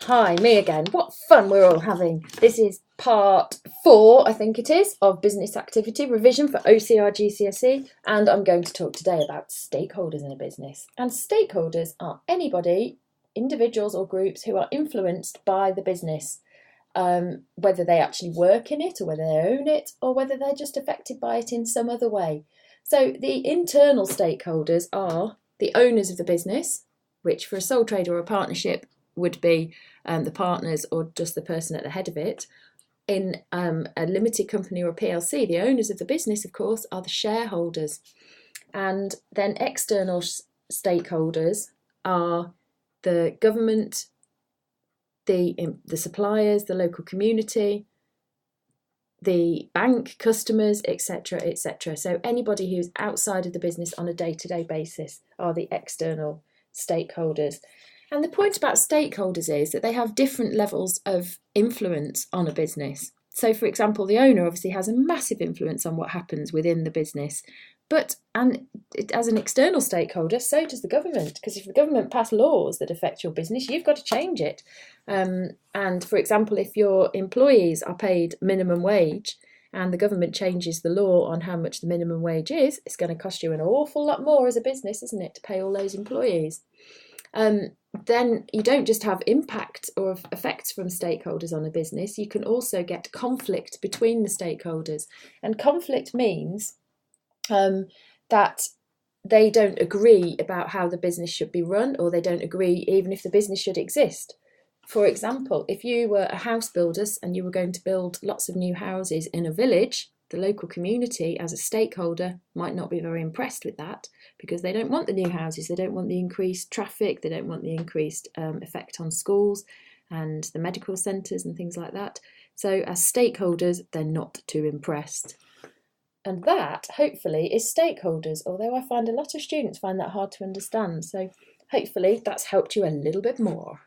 Hi, me again. What fun we're all having. This is part 4, I think it is, of business activity revision for OCR GCSE, and I'm going to talk today about stakeholders in a business. And stakeholders are anybody, individuals or groups, who are influenced by the business, whether they actually work in it or whether they own it or whether they're just affected by it in some other way. So the internal stakeholders are the owners of the business, which for a sole trader or a partnership would be the partners or just the person at the head of it. In a limited company or a PLC, the owners of the business, of course, are the shareholders. And then external stakeholders are the government, the suppliers, the local community, the bank customers, etc., etc. So anybody who's outside of the business on a day-to-day basis are the external stakeholders. And the point about stakeholders is that they have different levels of influence on a business. So, for example, the owner obviously has a massive influence on what happens within the business. And as an external stakeholder, so does the government. Because if the government pass laws that affect your business, you've got to change it. And, for example, if your employees are paid minimum wage and the government changes the law on how much the minimum wage is, it's going to cost you an awful lot more as a business, isn't it, to pay all those employees. Then you don't just have impact or effects from stakeholders on a business, you can also get conflict between the stakeholders. And conflict means that they don't agree about how the business should be run, or they don't agree even if the business should exist. For example, if you were a house builder and you were going to build lots of new houses in a village, the local community as a stakeholder might not be very impressed with that because they don't want the new houses, they don't want the increased traffic, they don't want the increased effect on schools and the medical centres and things like that. So as stakeholders, they're not too impressed. And that, hopefully, is stakeholders, although I find a lot of students find that hard to understand. So hopefully that's helped you a little bit more.